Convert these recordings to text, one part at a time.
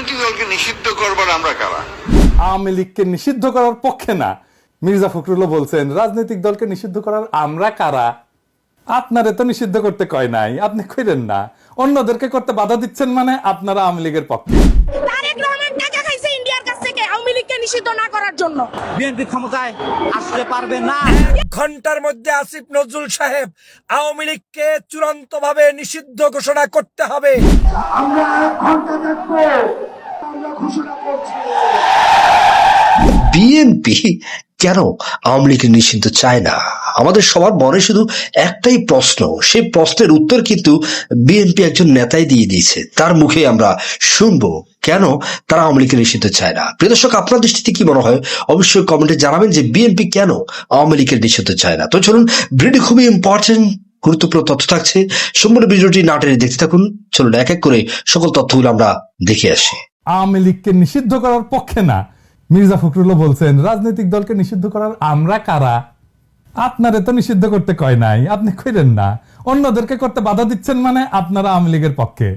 রাজনৈতিক দলকে নিষিদ্ধ করবার আমরা কারা? আওয়ামী লীগকে নিষিদ্ধ করার পক্ষে না। মির্জা ফখরুলও বলছেন রাজনৈতিক দলকে নিষিদ্ধ করার আমরা কারা? আপনারে তো নিষিদ্ধ করতে কয় নাই, আপনি কইরেন না। অন্যদেরকে করতে বাধা দিচ্ছেন মানে আপনারা আওয়ামী লীগের পক্ষে। তারেক রহমান টাকা খাইছে ইন্ডিয়ার কাছ থেকে আওয়ামী লীগকে নিষিদ্ধ না করার জন্য। বিএনপি ক্ষমতায় আসতে পারবে না। ঘন্টার মধ্যে আসিফ নজরুল সাহেব আওয়ামী লীগকে চূড়ান্ত ভাবে নিষিদ্ধ ঘোষণা করতে হবে। আমরা ঘন্টা দেখবো, আমরা ঘোষণা করছি। বিএনপি কেন আওয়ামী লীগের নিষিদ্ধ চায় না? আমাদের সবার মনে শুধু একটাই প্রশ্ন, সেই প্রশ্নের উত্তর কিন্তু বিএনপি একজন নেতাই দিয়ে দিয়েছে। তার মুখে আমরা শুনবো কেন তারা আওয়ামী লীগের নিষিদ্ধ চায় না। প্রিয় দর্শক, আপনার দৃষ্টিতে কি মনে হয় অবশ্যই কমেন্টে জানাবেন যে বিএনপি কেন আওয়ামী লীগের নিষিদ্ধ চায় না। তো চলুন, ভিডিওটি খুবই ইম্পর্টেন্ট, গুরুত্বপূর্ণ তথ্য থাকছে। সম্পূর্ণ ভিডিওটি না টেনে দেখতে থাকুন। চলুন এক এক করে সকল তথ্যগুলো আমরা দেখে আসি। আওয়ামী লীগকে নিষিদ্ধ করার পক্ষে না। মির্জা ফখরুলও বলছেন রাজনৈতিক দলকে নিষিদ্ধ করার আমরা কারা? আপনারে তো নিষিদ্ধ করতে কয় নাই, আপনি কইরেন না। অন্যদেরকে করতে বাধা দিচ্ছেন মানে আপনারা আওয়ামী লীগের পক্ষে,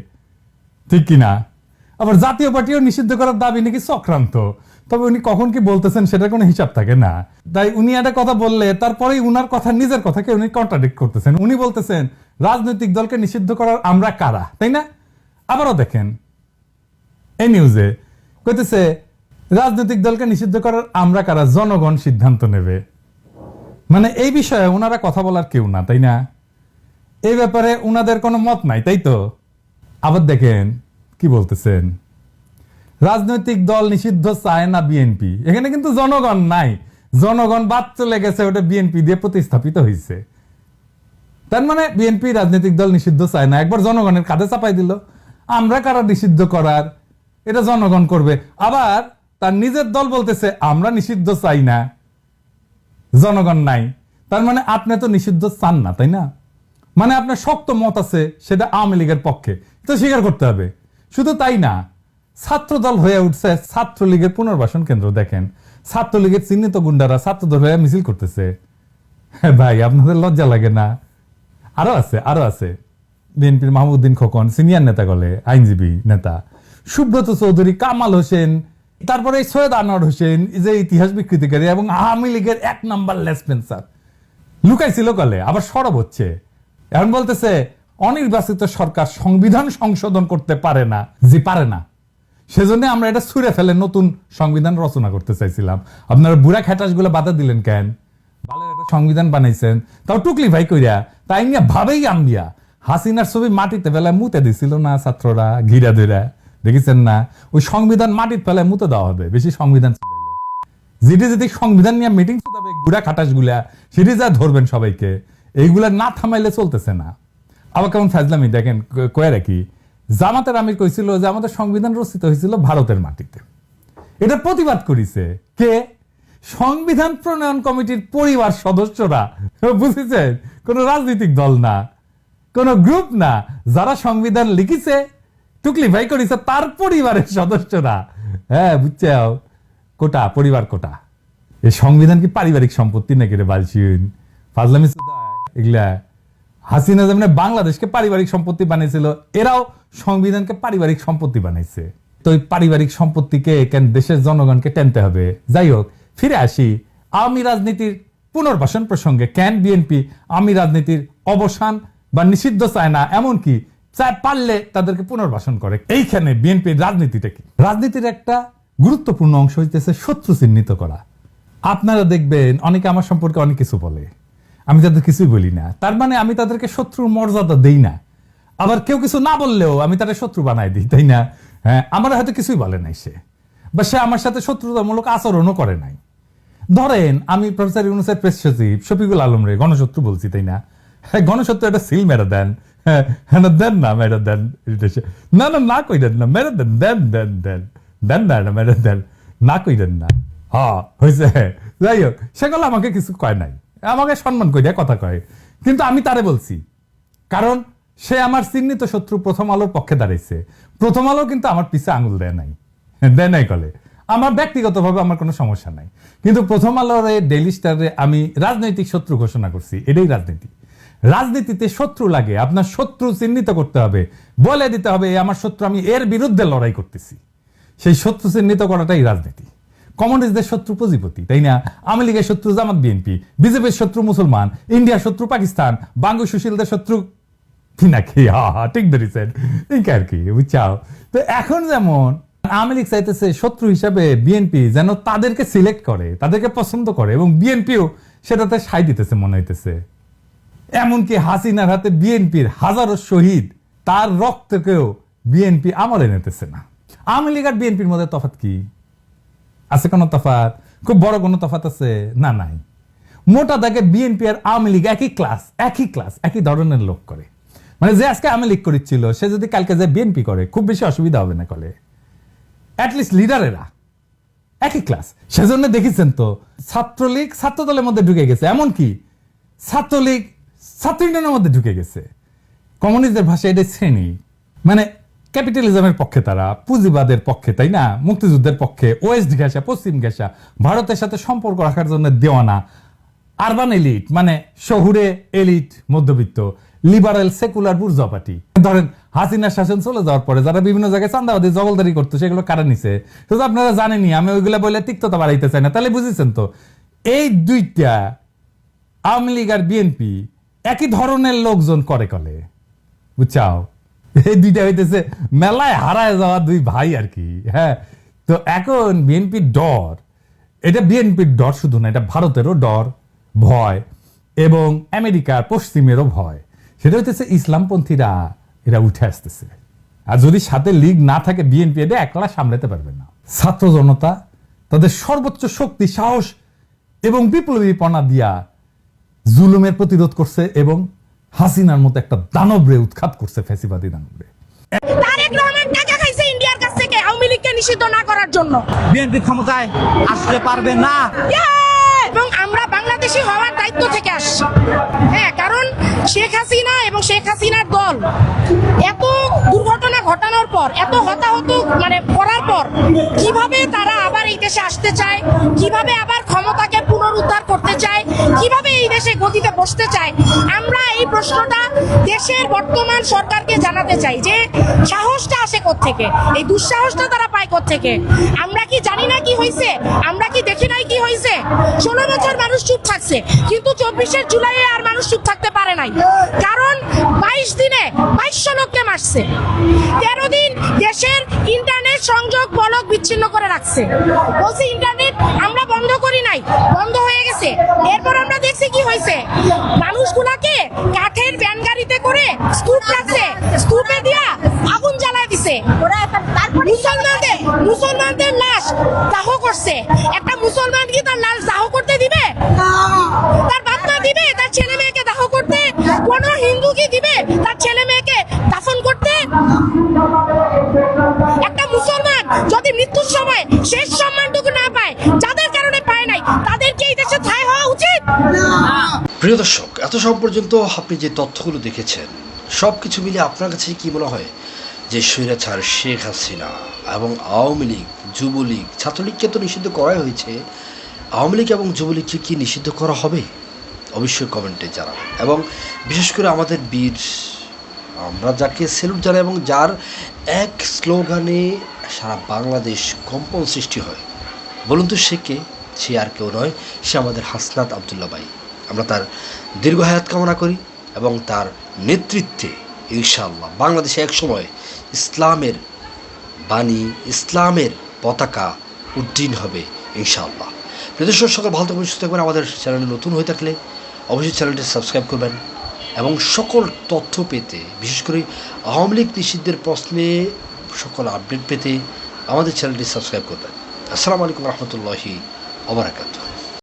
ঠিক কিনা? আবার জাতীয় পার্টিও নিষিদ্ধ করার দাবি নাকি চক্রান্ত। তবে উনি কখন কি বলতেছেন সেটা কোনো হিসাব থাকে না। তাই উনি একটা কথা বললে তারপরেই উনার কথা, নিজের কথাকে উনি কন্ট্রাডিক্ট করতেছেন। উনি বলতেছেন রাজনৈতিক দলকে নিষিদ্ধ করার আমরা কারা, তাই না? আবারও দেখেন এই নিউজে কইতেছে রাজনৈতিক দলকে নিষিদ্ধ করার আমরা কারা, জনগণ সিদ্ধান্ত নেবে। মানে এই বিষয়ে ওনারা কথা বলার কেউ না, তাই না? এই ব্যাপারে উনাদের কোনো মত নাই, তাই তো? আবার দেখেন কি বলতেছেন, রাজনৈতিক দল নিষিদ্ধ চায় না বিএনপি। এখানে কিন্তু জনগণ নাই, জনগণ বাদ চলে গেছে, ওটা বিএনপি দিয়ে প্রতিস্থাপিত হয়েছে। তার মানে বিএনপি রাজনৈতিক দল নিষিদ্ধ চায় না, একবার জনগণের কাঁধে চাপাই দিল। আমরা কারা নিষিদ্ধ করার, এটা জনগণ করবে। আবার তার নিজের দল বলতেছে আমরা নিষিদ্ধ চাই না, জনগণ নাই। তার মানে আপনি তো নিষিদ্ধ চান না, তাই না? মানে আপনার শক্ত মত আছে, সেটা আওয়ামী লীগের পক্ষে, তো স্বীকার করতে হবে। শুধু তাই না, ছাত্র দল হয়ে উঠছে ছাত্রলীগের পুনর্বাসন কেন্দ্র। দেখেন ছাত্রলীগের চিহ্নিত গুন্ডারা ছাত্রদল হয়ে মিছিল করতেছে। ভাই আপনাদের লজ্জা লাগে না? আরো আছে বিএনপির মাহমুদউদ্দিন খোকন, সিনিয়র নেতা গলে, আইনজীবী নেতা সুব্রত চৌধুরী, কামাল হোসেন, তারপরে সৈয়দ আনোয়ার হোসেন, যে ইতিহাস বিকৃতিকারী এবং আওয়ামী লীগের 1 নাম্বার লেসপেন্সার, লুকাইছিল কলে, আবার সরব হচ্ছে। এখন বলতেছে অনির্বাচিত সরকার সংবিধান সংশোধন করতে পারে না। জি পারে না, সেজন্য আমরা এটা ছুঁড়ে ফেলে নতুন সংবিধান রচনা করতে চাইছিলাম। আপনারা বুড়া খেটাস গুলো বাধা দিলেন কেন? ভালো একটা সংবিধান বানাইছেন, তাও টুকলি ভাই কইরা, তাই নিয়ে ভাবেই আম্বিয়া হাসিনার ছবি মাটিতে ফেলায় মুতে দিছিল না ছাত্ররা, ঘিরা ধরা, দেখেছেন না? ওই সংবিধান মাটির ফেলায় মুতে দেওয়া হবে বেশি সংবিধান। যেটি সংবিধান নিয়ে মিটিং চলবে, গুড়া খাটাস গুলা সেটি যা ধরবেন সবাইকে, এইগুলা না থামাইলে চলতেছে না। আবার কেমন ফাজলামি দেখেন, কয়ে রাখি, জামাতের আমির কইছিল যে আমাদের সংবিধান রচিত হয়েছিল ভারতের মাটিতে। এটা প্রতিবাদ করেছে কে? সংবিধান প্রণয়ন কমিটির পরিবার সদস্যরা। বুঝেছেন? কোন রাজনৈতিক দল না, কোন গ্রুপ না, যারা সংবিধান লিখিছে, টুকলি ভাই করেছে, তার পরিবারের সদস্যরা। হ্যাঁ বুঝছে, কোটা, পরিবার কোটা। এই সংবিধান কি পারিবারিক সম্পত্তি নাকি রে বালছিন? ফাজলামি এগুলা। হাসিনা যেমন বাংলাদেশকে পারিবারিক সম্পত্তি বানিয়েছিল, এরাও সংবিধানকে পারিবারিক সম্পত্তি বানাইছে। তো এই পারিবারিক সম্পত্তিকে কেন দেশের জনগণকে টেনতে হবে? যাই হোক, ফিরে আসি আওয়ামী রাজনীতির পুনর্বাসন প্রসঙ্গে। কেন বিএনপি আওয়ামী রাজনীতির অবসান বা নিষিদ্ধ চায় না, এমনকি চায় পারলে তাদেরকে পুনর্বাসন করে? এইখানে বিএনপির রাজনীতিটা কি? রাজনীতির একটা গুরুত্বপূর্ণ অংশ হইতেছে শত্রু চিহ্নিত করা। আপনারা দেখবেন অনেকে আমার সম্পর্কে অনেক কিছু বলে, আমি তাদের কিছুই বলি না। তার মানে আমি তাদেরকে শত্রুর মর্যাদা দেই না। আবার কেউ কিছু না বললেও আমি তাদের শত্রু বানাই দিই, তাই না? হ্যাঁ, আমার হয়তো কিছুই বলে নাই সে, বা সে আমার সাথে শত্রুতামূলক আচরণও করে নাই। ধরেন আমি প্রফেসর ইউনূসের প্রেস সচিব শফিকুল আলম রে গণশত্রু বলছি, তাই না? হ্যাঁ, গণশত্রু একটা সিল মেরে দেন। হ্যাঁ দেন না, মেরে দেন। না না না কইলেন না, মেরে দেন, দেন দেন দেন দেন না, মেরে দেন, না কইলেন না। হ্যাঁ হয়েছে। যাই হোক, সেগুলো আমাকে কিছু কয় নাই, আমাকে সম্মান করিয়া কথা কয়। কিন্তু আমি তারে বলছি, কারণ সে আমার চিহ্নিত শত্রু। প্রথম আলোর পক্ষে দাঁড়াইছে। প্রথম আলো কিন্তু আমার পিছে আঙুল দেয় নাই কলে। আমার ব্যক্তিগতভাবে আমার কোনো সমস্যা নাই, কিন্তু প্রথম আলোর ডেইলি স্টারে আমি রাজনৈতিক শত্রু ঘোষণা করছি। এটাই রাজনীতি। রাজনীতিতে শত্রু লাগে, আপনার শত্রু চিহ্নিত করতে হবে, বলে দিতে হবে আমার শত্রু, আমি এর বিরুদ্ধে লড়াই করতেছি। সেই শত্রু চিহ্নিত করাটাই রাজনীতি। কমিউনিস্টদের শত্রু পুঁজিপতি, তাই না? আওয়ামী লীগের শত্রু জামাত বিএনপি, বিজেপির শত্রু মুসলমান, ইন্ডিয়ার শত্রু পাকিস্তান, বাঙ্গু সুশীলদের শত্রু পিনাকি। ঠিক ধরেছেন, ঠিক আর কি, বুঝছাও? তো এখন যেমন আওয়ামী লীগ চাইতেছে শত্রু হিসাবে বিএনপি যেন তাদেরকে সিলেক্ট করে, তাদেরকে পছন্দ করে, এবং বিএনপিও সেটাতে সায় দিতেছে মনে হইতেছে। এমনকি হাসিনার হাতে বিএনপির হাজারো শহীদ, তার রক্তকেও বিএনপি আমলে নিতেছে না। আওয়ামী লীগ আর বিএনপির মধ্যে তফাৎ কি আছে? কোনো তফাৎ, খুব বড় কোনো তফাৎ আছে? না, নাই। মোটা দাগে বিএনপি আর আওয়ামী লীগ একই ক্লাস, একই ধরনের লোক করে। মানে যে আজকে আওয়ামী লীগ করেছিল, সে যদি কালকে যে বিএনপি করে, খুব বেশি অসুবিধা হবে না। কলে অ্যাটলিস্ট লিডারেরা একই ক্লাস। সেজন্য দেখেছেন তো ছাত্রলীগ ছাত্র দলের মধ্যে ঢুকে গেছে, এমনকি ছাত্রলীগ ছাত্র ইউনিয়নের মধ্যে ঢুকে গেছে। কমিউনিস্টদের ভাষায় এটা শ্রেণী, মানে ক্যাপিটালিজমের পক্ষে তারা, পুঁজিবাদের পক্ষে, তাই না? মুক্তিযুদ্ধের পক্ষে, ওয়েস্ট ঘেঁষা পশ্চিম ঘেঁষা, ভারতের সাথে সম্পর্ক রাখার জন্য দেওয়ানা, আরবান এলিট মানে শহুরে এলিট, মধ্যবিত্ত, লিবারেল সেকুলার বুর্জোয়া পার্টি। ধরেন হাসিনার শাসন চলে যাওয়ার পরে যারা বিভিন্ন জায়গায় চাঁদাবাদী জগলদারি করতো, সেগুলো কারা নিছে? শুধু আপনারা জানেনই, আমি ওইগুলা বলে তিক্ততা বাড়াইতে চাই না। তাহলে বুঝেছেন তো, এই দুইটা আওয়ামী লীগ আর বিএনপি একই ধরনের লোকজন করে কলে, বুঝছাও? এই দুইটা হইতেছে মেলায় হারায় যাওয়া দুই ভাই আর কি। হ্যাঁ, তো এখন বিএনপির ডর, এটা বিএনপির ডর শুধু না, এটা ভারতেরও ডর, ভয়, এবং আমেরিকার পশ্চিমেরও ভয়। সেটা হইতেছে ইসলামপন্থীরা এরা উঠে আসতেছে। আর যদি সাথে লীগ না থাকে, বিএনপি এটা একলা সামলাতে পারবে না। ছাত্র জনতা তাদের সর্বোচ্চ শক্তি, সাহস এবং বিপ্লবীপনা দিয়া জুলুমের প্রতিরোধ করছে, এবং হাসিনার মতো একটা দানবরে উৎখাত করছে, ফ্যাসিবাদী দানবরে। তারেক রহমান টাকা খাইছে ইন্ডিয়ার কাছ থেকে আওয়ামী লীগকে নিষিদ্ধ না করার জন্য। বিএনপি ক্ষমতায় আসতে পারবে না। এবং আমরা বাংলাদেশি হওয়ার দায়িত্ব থেকে আসছি। হ্যাঁ, কারণ শেখ হাসিনা এবং শেখ হাসিনার দল এত দুর্ঘটনা ঘটানোর পর, এত হতাহত মানে করার পর, কিভাবে তারা আবার এই দেশে আসতে চায়, কিভাবে আবার ক্ষমতাকে পুনরুদ্ধার করতে চায়, কিভাবে এই দেশে গদিতে বসতে চায়, আমরা এই প্রশ্নটা দেশের বর্তমান সরকারকে জানাতে চাই যে সাহসটা আসে কোত্থেকে, এই দুঃসাহসটা তারা পায় কোত্থেকে। আমরা কি জানি না কি হয়েছে? আমরা কি দেখি নাই কি হয়েছে? 16 বছর মানুষ চুপ থাকছে, কিন্তু 24 জুলাইয়ে আর মানুষ চুপ থাকতে পারে নাই, কারণ 22 দিনে 2200 লোককে মারছে। 13 দিন দেশের ইন্টারনেট সংযোগ বলক বিচ্ছিন্ন করে রাখছে। বলছি ইন্টারনেট আমরা বন্ধ করি নাই, বন্ধ হয়ে গেছে। এরপর আমরা দেখছি কি হয়েছে, মানুষগুলাকে কাঠের ভ্যান গাড়িতে করে স্তূপ রাখছে, স্তূপে দিয়া আগুন জ্বালায় দিছে। মুসলমানদের লাশ দাহ করছে। একটা মুসলমান কি তার লাশ দাহ করতে দিবে? তার বাচ্চা দিবে তার ছেলে মেয়েকে দাহ করতে? কোন হিন্দু কি দিবে তার ছেলে মেয়েকে দাফন করতে? একটা মুসলমান যদি মৃত্যুর সময় শেষ সম্মানটুকু না পায়, যাদের কারণে পায় নাই, তাদেরকে এই দেশে ঠাঁই হওয়া উচিত? প্রিয় দর্শক, এত সব পর্যন্ত আপনি যে তথ্যগুলো দেখেছেন, সবকিছু মিলে আপনার কাছে কি মনে হয় যে স্বৈরাচার শেখ হাসিনা এবং আওয়ামী লীগ, যুবলীগ, ছাত্রলীগকে তো নিষিদ্ধ করাই হয়েছে, আওয়ামী লীগ এবং যুবলীগকে কি নিষিদ্ধ করা হবে? অবশ্যই কমেন্টে জানাবেন। এবং বিশেষ করে আমাদের বীর, আমরা যাকে সেলুট জানাই এবং যার এক স্লোগানে সারা বাংলাদেশ কম্পন সৃষ্টি হয়, বলুন তো সে কে? সে আর কেউ নয়, সে আমাদের হাসনাত আবদুল্লাহ ভাই। আমরা তার দীর্ঘ হায়াত কামনা করি এবং তার নেতৃত্বে ইনশাআল্লাহ বাংলাদেশে একসময় ইসলামের বাণী, ইসলামের পতাকা উড্ডীন হবে ইনশাআল্লাহ। প্রদর্শক সকল ভালো থাকবেন, সুস্থ থাকবেন। আমাদের চ্যানেলে নতুন হয়ে থাকলে অবশ্যই চ্যানেলটি সাবস্ক্রাইব করবেন এবং সকল তথ্য পেতে, বিশেষ করে আওয়ামী লীগ নিষিদ্ধের প্রশ্নে সকল আপডেট পেতে আমাদের চ্যানেলটি সাবস্ক্রাইব করবেন। আসসালামু আলাইকুম রহমতুল্লাহি ওয়া বারাকাতুহু।